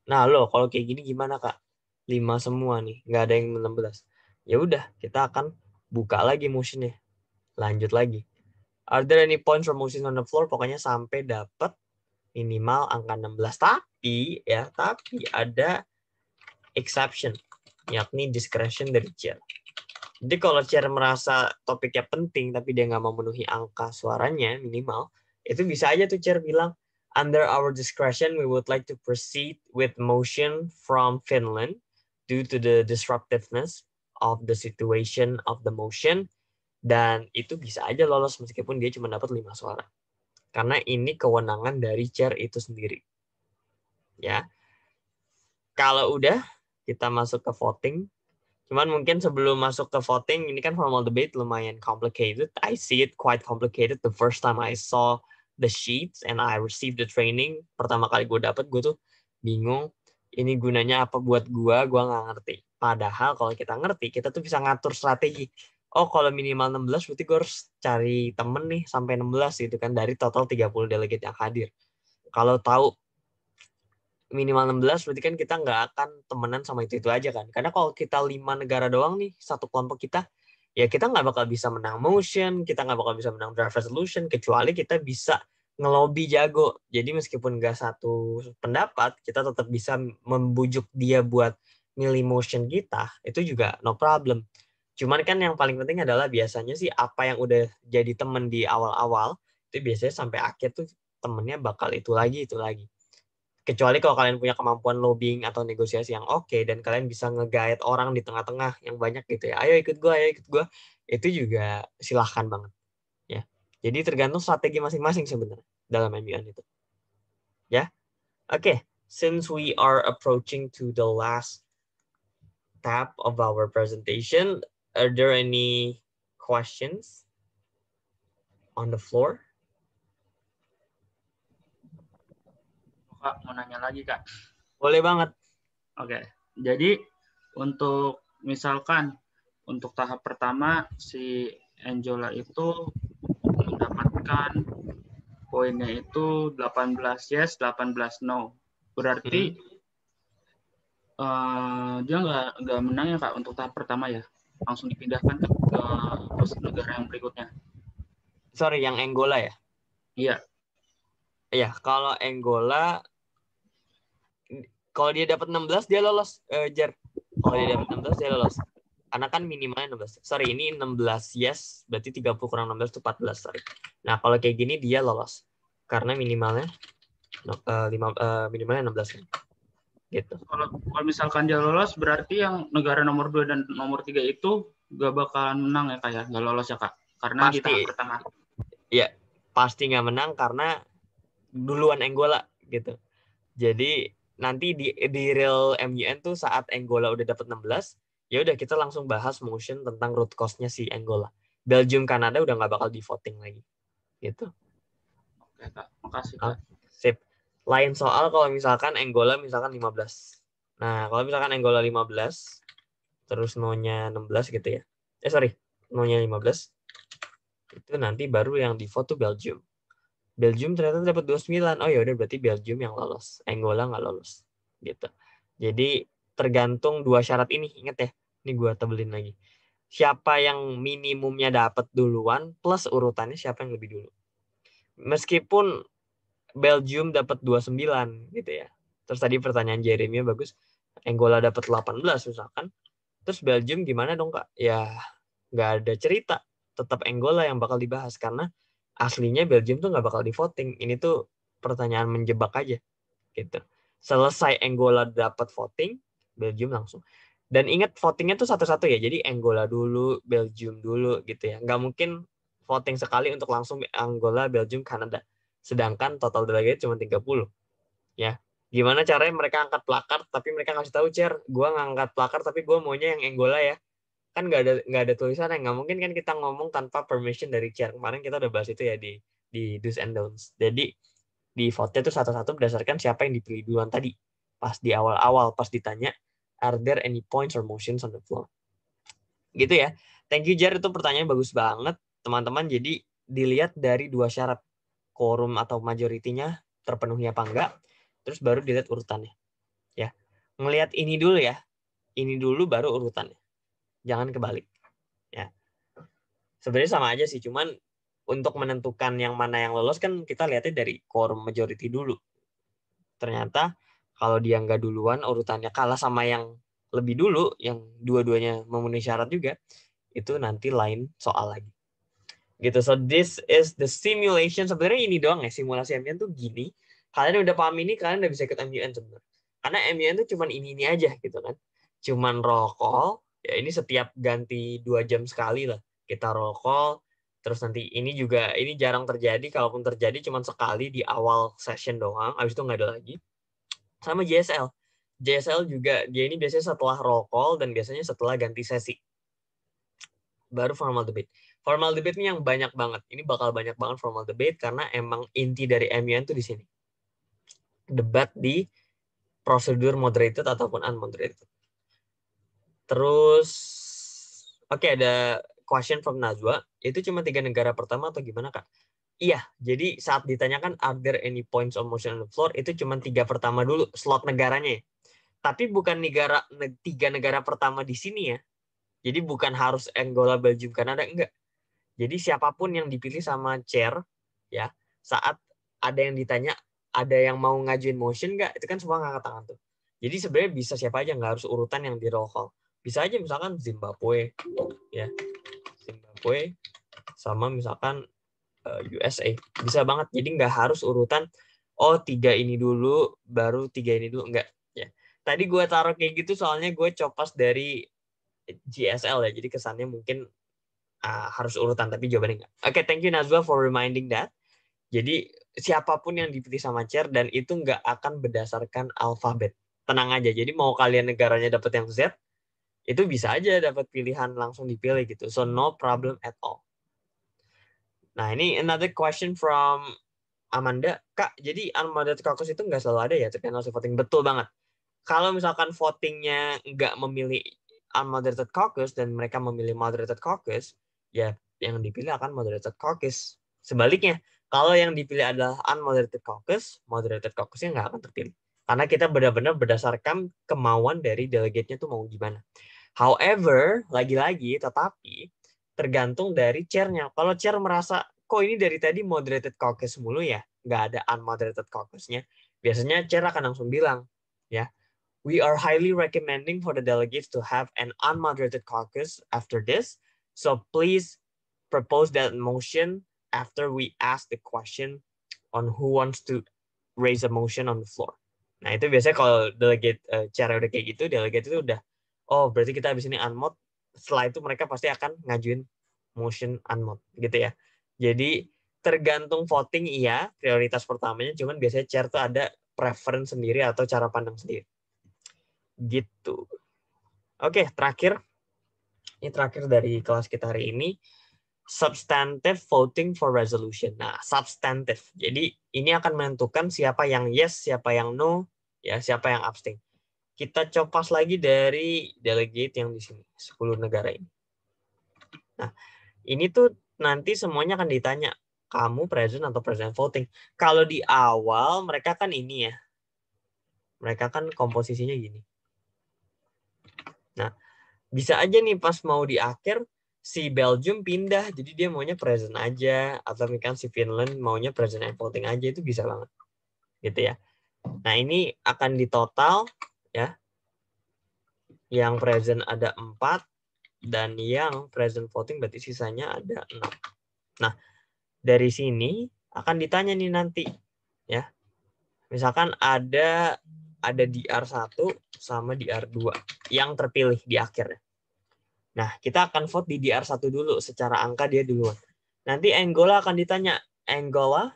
Nah lo kalau kayak gini gimana Kak? 5 semua nih, nggak ada yang 16. Ya udah, kita akan buka lagi motionnya, lanjut lagi. Are there any points for motion on the floor? Pokoknya sampai dapat minimal angka 16. Tapi ada exception, yakni discretion dari chair. Jadi kalau chair merasa topiknya penting tapi dia nggak memenuhi angka suaranya minimal, itu bisa aja tuh chair bilang, under our discretion we would like to proceed with motion from Finland due to the disruptiveness of the situation of the motion, dan itu bisa aja lolos meskipun dia cuma dapat 5 suara. Karena ini kewenangan dari chair itu sendiri. Ya. Kalau udah, kita masuk ke voting. Cuman mungkin sebelum masuk ke voting, ini kan formal debate lumayan complicated. I see it quite complicated the first time I saw the sheets and I received the training. Pertama kali gue dapet, gue tuh bingung. Ini gunanya apa buat gue nggak ngerti. Padahal kalau kita ngerti, kita tuh bisa ngatur strategi. Oh, kalau minimal 16, berarti gue harus cari temen nih sampai 16 gitu kan, dari total 30 delegate yang hadir. Kalau tahu minimal 16 berarti kan kita nggak akan temenan sama itu aja kan. Karena kalau kita 5 negara doang nih, satu kelompok kita, ya kita nggak bakal bisa menang motion, kita nggak bakal bisa menang draft resolution, kecuali kita bisa ngelobi jago. Jadi meskipun nggak satu pendapat, kita tetap bisa membujuk dia buat milih motion kita, itu juga no problem. Cuman kan yang paling penting adalah biasanya sih apa yang udah jadi temen di awal-awal, itu biasanya sampai akhir tuh temennya bakal itu lagi, itu lagi. Kecuali kalau kalian punya kemampuan lobbying atau negosiasi yang oke, dan kalian bisa nge-guide orang di tengah-tengah yang banyak gitu ya. Ayo ikut gue. Itu juga silahkan banget. Ya. Jadi tergantung strategi masing-masing sebenarnya dalam MUN itu. Ya. Oke. Since we are approaching to the last tab of our presentation, are there any questions on the floor? Kak, mau nanya lagi, Kak. Boleh banget. Oke. Jadi untuk misalkan untuk tahap pertama si Angela itu mendapatkan poinnya itu 18 yes, 18 no. Berarti dia nggak menang ya Kak untuk tahap pertama ya. Langsung dipindahkan ke negara yang berikutnya. Sorry, yang Angola ya? Iya. Iya, kalau Angola, kalau dia dapat 16 dia lolos, Jer. Kalau dia dapat 16 dia lolos. Karena kan minimalnya 16. Sorry, ini 16 yes, berarti 30 kurang 16 itu 14, sorry. Nah, kalau kayak gini dia lolos. Karena minimalnya minimalnya 16 kan. Gitu. Kalau misalkan dia lolos, berarti yang negara nomor 2 dan nomor 3 itu gak bakalan menang ya Kak ya? Gak lolos ya Kak? Karena Pasti, di tahap pertama. Ya, pasti nggak menang karena duluan Angola gitu. Jadi nanti di real MUN tuh saat Angola udah dapat 16, ya udah kita langsung bahas motion tentang root cause-nya si Angola. Belgium Kanada udah nggak bakal di voting lagi. Gitu. Oke Kak, makasih Kak. Sip. Lain soal kalau misalkan Angola misalkan 15. Nah, kalau misalkan Angola 15, terus no-nya 16 gitu ya. Sorry, no-nya 15. Itu nanti baru yang di vote tuh Belgium. Belgium ternyata dapat 29. Oh ya udah berarti Belgium yang lolos. Angola nggak lolos. Gitu. Jadi tergantung dua syarat ini, ingat ya. Ini gue tebelin lagi. Siapa yang minimumnya dapat duluan plus urutannya siapa yang lebih dulu. Meskipun Belgium dapat 29 gitu ya. Terus tadi pertanyaan Jeremy bagus. Angola dapat 18 misalkan. Terus Belgium gimana dong Kak? Ya nggak ada cerita. Tetap Angola yang bakal dibahas karena aslinya Belgium tuh nggak bakal di voting. Ini tuh pertanyaan menjebak aja gitu. Selesai Angola dapat voting, Belgium langsung. Dan ingat votingnya tuh satu-satu ya. Jadi Angola dulu, Belgium dulu gitu ya. Nggak mungkin voting sekali untuk langsung Angola, Belgium, Kanada. Sedangkan total delegate cuma 30. Ya. Gimana caranya mereka angkat plakar tapi mereka ngasih tahu Cer, gue ngangkat plakar tapi gue maunya yang Angola ya. Kan nggak ada tulisannya, nggak mungkin kan kita ngomong tanpa permission dari chair. Kemarin kita udah bahas itu ya di do's and don'ts. Jadi di vote-nya itu satu-satu berdasarkan siapa yang dipilih duluan tadi. Pas di awal-awal, pas ditanya, are there any points or motions on the floor? Gitu ya. Thank you Jar, itu pertanyaan bagus banget teman-teman. Jadi dilihat dari dua syarat, quorum atau majoritinya terpenuhi apa enggak, terus baru dilihat urutannya. Ya, ngelihat ini dulu ya, ini dulu baru urutannya. Jangan kebalik. Ya, sebenarnya sama aja sih, cuman untuk menentukan yang mana yang lolos kan kita lihatnya dari quorum majority dulu. Ternyata kalau dia nggak duluan, urutannya kalah sama yang lebih dulu, yang dua-duanya memenuhi syarat juga, itu nanti lain soal lagi. Gitu. So this is the simulation. Sebenarnya ini doang ya, simulasi MUN tuh gini. Kalian udah paham ini, kalian udah bisa ikut MUN sebenarnya. Karena MUN tuh cuman ini aja gitu kan. Cuman roll call, ya ini setiap ganti 2 jam sekali lah. Kita roll call, terus nanti ini juga, ini jarang terjadi, kalaupun terjadi cuman sekali di awal session doang, habis itu nggak ada lagi. Sama JSL. JSL juga, dia ini biasanya setelah roll call dan biasanya setelah ganti sesi. Baru formal debate. Formal debate ini yang banyak banget. Ini bakal banyak banget formal debate karena emang inti dari MUN tuh di sini. Debat di prosedur moderated ataupun unmoderated. Terus, oke, ada question from Najwa. Itu cuma 3 negara pertama atau gimana, Kak? Iya, jadi saat ditanyakan are there any points of motion on the floor, itu cuma 3 pertama dulu slot negaranya. Tapi bukan 3 negara pertama di sini ya. Jadi bukan harus Angola, Belgium, Kanada, enggak. Jadi siapapun yang dipilih sama chair, ya, saat ada yang ditanya, ada yang mau ngajuin motion nggak, itu kan semua ngangkat tangan tuh. Jadi sebenarnya bisa siapa aja, nggak harus urutan yang di roll call. Bisa aja misalkan Zimbabwe, ya, Zimbabwe, sama misalkan USA. Bisa banget. Jadi nggak harus urutan, oh 3 ini dulu, baru 3 ini dulu, enggak. Ya. Tadi gue taruh kayak gitu soalnya gue copas dari GSL ya, jadi kesannya mungkin harus urutan, tapi jawabannya enggak. Oke, thank you Nazwa for reminding that. Jadi siapapun yang dipilih sama chair dan itu nggak akan berdasarkan alfabet. Tenang aja. Jadi mau kalian negaranya dapat yang Z, itu bisa aja dapat pilihan langsung dipilih gitu. So no problem at all. Nah ini another question from Amanda. Kak, jadi unmoderated caucus itu nggak selalu ada ya terkait voting. Betul banget. Kalau misalkan votingnya nggak memilih unmoderated caucus dan mereka memilih moderated caucus, ya yang dipilih akan moderated caucus. Sebaliknya, kalau yang dipilih adalah unmoderated caucus, moderated caucusnya nggak akan terpilih. Karena kita benar-benar berdasarkan kemauan dari delegate-nya tuh mau gimana. However, lagi-lagi, tetapi tergantung dari chair-nya. Kalau chair merasa, kok ini dari tadi moderated caucus mulu ya, nggak ada unmoderated caucus-nya, biasanya chair akan langsung bilang, ya, we are highly recommending for the delegates to have an unmoderated caucus after this. So please propose that motion after we ask the question on who wants to raise a motion on the floor. Nah, itu biasanya kalau delegate cara udah kayak gitu, delegate itu udah, oh berarti kita habis ini unmod. Setelah itu mereka pasti akan ngajuin motion unmod gitu ya. Jadi tergantung voting iya, prioritas pertamanya, cuman biasanya chair tuh ada preference sendiri atau cara pandang sendiri. Gitu. Oke, terakhir. Ini terakhir dari kelas kita hari ini. Substantive voting for resolution. Nah, substantive. Jadi ini akan menentukan siapa yang yes, siapa yang no, ya, siapa yang abstain. Kita copas lagi dari delegate yang di sini, 10 negara ini. Nah, ini tuh nanti semuanya akan ditanya, kamu present atau present voting. Kalau di awal mereka kan ini ya. Mereka kan komposisinya gini. Nah, bisa aja nih pas mau di akhir si Belgium pindah, jadi dia maunya present aja, atau misalkan si Finland maunya present and voting aja, itu bisa banget gitu ya. Nah ini akan ditotal ya, yang present ada 4 dan yang present voting berarti sisanya ada 6. Nah dari sini akan ditanya nih nanti ya, misalkan ada DR1 sama DR2 yang terpilih di akhirnya. Nah, kita akan vote di DR1 dulu, secara angka dia duluan. Nanti Angola akan ditanya, Angola,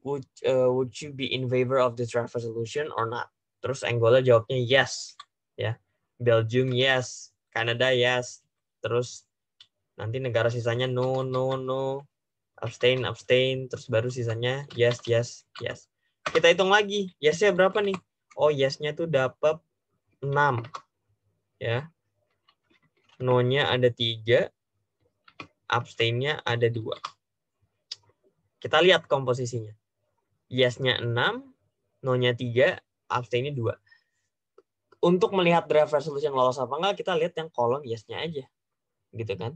would you be in favor of this draft resolution or not? Terus Angola jawabnya yes. Ya. Belgium yes, Canada yes. Terus nanti negara sisanya no, no, no, abstain, abstain, terus baru sisanya yes, yes, yes. Kita hitung lagi, yes-nya berapa nih? Oh, yes-nya tuh dapat 6. Ya. No-nya ada 3, abstain-nya ada 2. Kita lihat komposisinya. Yes-nya 6, no-nya 3, abstain-nya 2. Untuk melihat draft resolution lolos apa enggak, kita lihat yang kolom yes-nya aja. Gitu kan.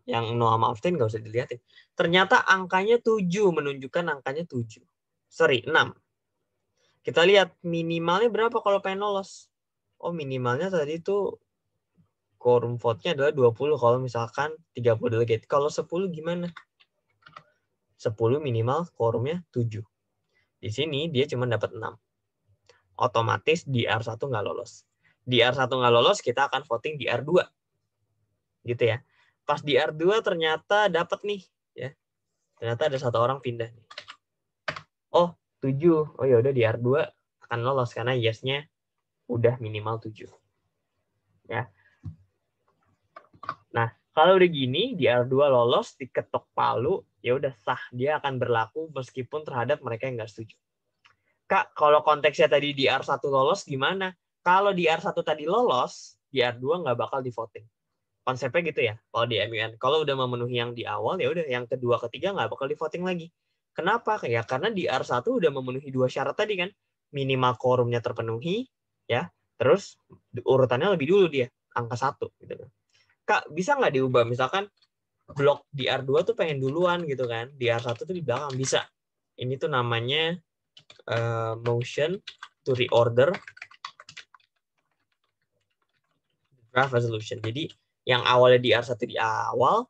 Yang no sama abstain nggak usah dilihatin. Ternyata angkanya 7, menunjukkan angkanya 7. Sorry, 6. Kita lihat minimalnya berapa kalau pengen lolos. Oh, minimalnya tadi itu quorum vote-nya adalah 20 kalau misalkan 30 delegate. Kalau 10 gimana? 10 minimal quorumnya 7. Di sini dia cuma dapat 6. Otomatis di R1 nggak lolos. Di R1 nggak lolos, kita akan voting di R2. Gitu ya. Pas di R2 ternyata dapat nih. Ya. Ternyata ada 1 orang pindah nih. Oh, 7. Oh ya udah di R2 akan lolos karena yes-nya udah minimal 7. Ya. Nah, kalau udah gini di R2 lolos diketok palu, ya udah sah, dia akan berlaku meskipun terhadap mereka yang nggak setuju. Kak, kalau konteksnya tadi di R1 lolos gimana? Kalau di R1 tadi lolos, di R2 nggak bakal di voting. Konsepnya gitu ya, kalau di MUN. Kalau udah memenuhi yang di awal, ya udah yang kedua, ketiga nggak bakal di voting lagi. Kenapa? Ya karena di R1 udah memenuhi 2 syarat tadi kan. Minimal quorumnya terpenuhi, ya. Terus urutannya lebih dulu dia, angka 1. Gitu kan. Kak, bisa nggak diubah? Misalkan blok di R2 tuh pengen duluan gitu kan. Di R1 tuh di belakang. Bisa. Ini tuh namanya motion to reorder draft resolution. Jadi yang awalnya di R1 di awal,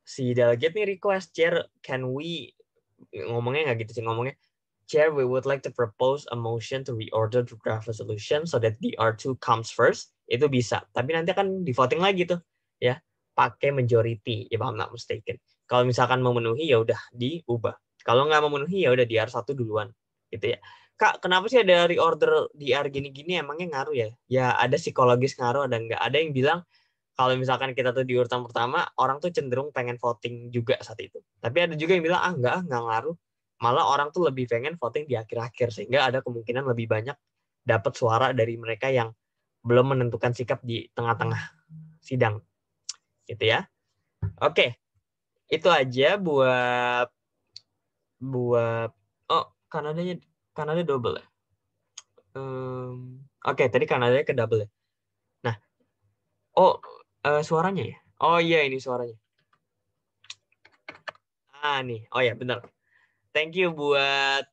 si delegate nih request, Chair, can we, ngomongnya nggak gitu sih, ngomongnya, Chair, we would like to propose a motion to reorder the draft resolution so that the R2 comes first. Itu bisa. Tapi nanti akan di voting lagi tuh. Ya, pakai majority, if I'm not mistaken. Kalau misalkan memenuhi, ya udah diubah. Kalau nggak memenuhi, ya udah di R1 duluan. Gitu ya. Kak, kenapa sih ada reorder di R gini-gini? Emangnya ngaruh ya? Ya, ada psikologis ngaruh, ada nggak? Ada yang bilang, kalau misalkan kita tuh di urutan pertama, orang tuh cenderung pengen voting juga saat itu. Tapi ada juga yang bilang, nggak ngaruh. Malah orang tuh lebih pengen voting di akhir-akhir, sehingga ada kemungkinan lebih banyak dapat suara dari mereka yang belum menentukan sikap di tengah-tengah sidang. Gitu ya. Oke, itu aja buat oh, Kanada double ya. Oke, tadi Kanada ke double ya. Nah, suaranya ya. Oh iya, ini suaranya. Nih. Oh ya, benar. Thank you buat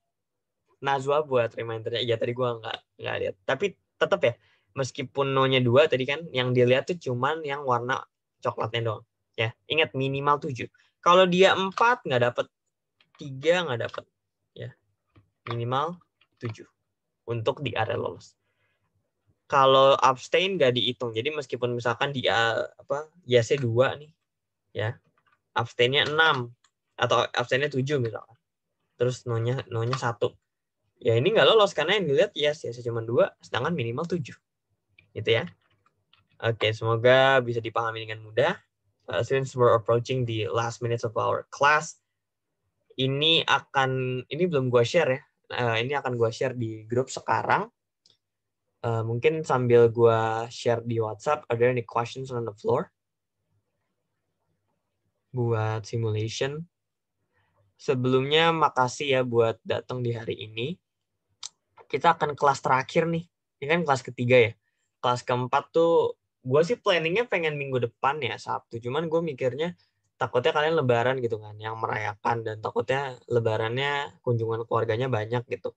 Najwa buat remindernya. Ya tadi gua nggak lihat. Tapi tetap ya, meskipun no-nya 2 tadi kan, yang dilihat tuh cuman yang warna coklatnya doang. Ya, ingat minimal 7. Kalau dia 4 nggak dapat, 3 nggak dapat. Ya, minimal 7 untuk di area lolos. Kalau abstain nggak dihitung. Jadi meskipun misalkan dia yes-nya 2 nih, ya, abstainnya 6 atau abstainnya 7 misalkan. Terus no-nya 1. Ya ini nggak lolos karena yang dilihat yes cuma 2, sedangkan minimal 7. Gitu ya. Oke, semoga bisa dipahami dengan mudah. Since we're approaching the last minutes of our class, ini belum gue share ya. Ini akan gue share di grup sekarang. Mungkin sambil gue share di WhatsApp, are there any questions on the floor? Buat simulation. Sebelumnya makasih ya buat datang di hari ini. Kita akan kelas terakhir nih. Ini kan kelas ketiga ya. Kelas keempat tuh, gue sih planningnya pengen minggu depan ya, Sabtu. Cuman gue mikirnya takutnya kalian lebaran gitu kan, yang merayakan. Dan takutnya lebarannya kunjungan keluarganya banyak gitu.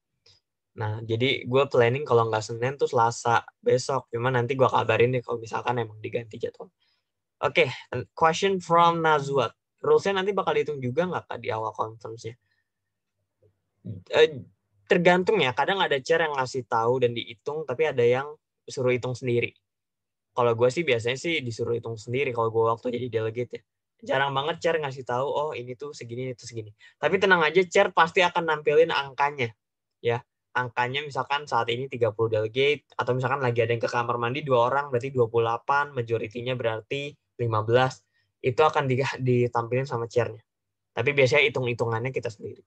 Nah, jadi gue planning kalau nggak Senin tuh Selasa besok. Cuman nanti gue kabarin deh kalau misalkan emang diganti jadwal. Oke, question from Nazwat. Rules-nya nanti bakal dihitung juga nggak Kak di awal conference-nya? Tergantung ya. Kadang ada chair yang ngasih tahu dan dihitung, tapi ada yang suruh hitung sendiri. Kalau gue sih biasanya sih disuruh hitung sendiri kalau gue waktu jadi delegate ya. Jarang banget chair ngasih tahu, oh ini tuh segini, itu segini. Tapi tenang aja, chair pasti akan nampilin angkanya. Ya, angkanya misalkan saat ini 30 delegate, atau misalkan lagi ada yang ke kamar mandi 2 orang, berarti 28, majority-nya berarti 15. Itu akan ditampilin sama chair-nya. Tapi biasanya hitung-hitungannya kita sendiri.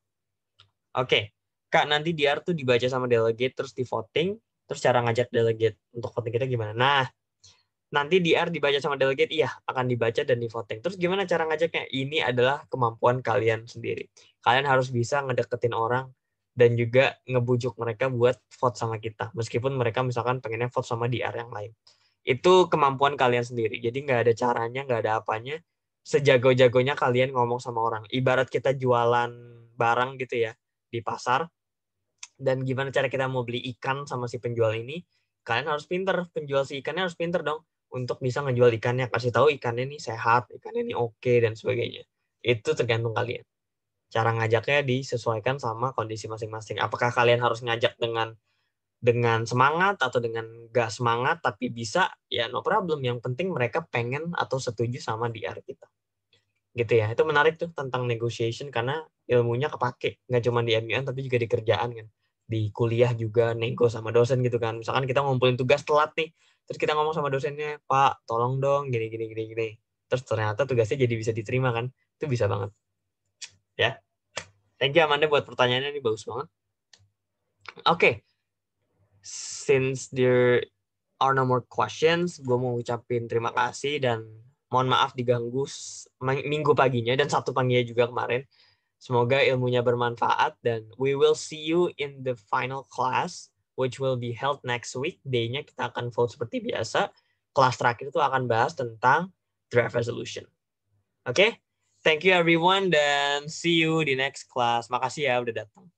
Oke, Kak, nanti DR tuh dibaca sama delegate, terus di voting, terus cara ngajak delegate untuk voting kita gimana? Nah, nanti DR dibaca sama delegate, iya akan dibaca dan di voting. Terus gimana cara ngajaknya? Ini adalah kemampuan kalian sendiri. Kalian harus bisa ngedeketin orang dan juga ngebujuk mereka buat vote sama kita. Meskipun mereka misalkan pengennya vote sama DR yang lain. Itu kemampuan kalian sendiri. Jadi nggak ada caranya, nggak ada apanya. Sejago-jagonya kalian ngomong sama orang. Ibarat kita jualan barang gitu ya di pasar. Dan gimana cara kita mau beli ikan sama si penjual ini, kalian harus pinter. Penjual si ikannya harus pinter dong untuk bisa ngejual ikannya, kasih tahu ikannya ini sehat, ikannya ini oke, dan sebagainya. Itu tergantung kalian. Cara ngajaknya disesuaikan sama kondisi masing-masing. Apakah kalian harus ngajak dengan semangat atau dengan gak semangat tapi bisa, ya no problem. Yang penting mereka pengen atau setuju sama DR kita. Gitu ya. Itu menarik tuh tentang negotiation karena ilmunya kepake. Nggak cuma di MUN tapi juga di kerjaan kan. Di kuliah juga nego sama dosen gitu kan. Misalkan kita ngumpulin tugas telat nih. Terus kita ngomong sama dosennya, Pak, tolong dong gini, gini, gini, gini. Terus ternyata tugasnya jadi bisa diterima kan. Itu bisa banget. Ya. Thank you Amanda buat pertanyaannya, ini bagus banget. Oke. Since there are no more questions, gue mau ucapin terima kasih dan mohon maaf diganggu minggu paginya dan Sabtu paginya juga kemarin. Semoga ilmunya bermanfaat dan we will see you in the final class which will be held next week. Day-nya kita akan vote seperti biasa. Kelas terakhir itu akan bahas tentang draft resolution. Oke? Thank you everyone dan see you di next class. Makasih ya udah datang.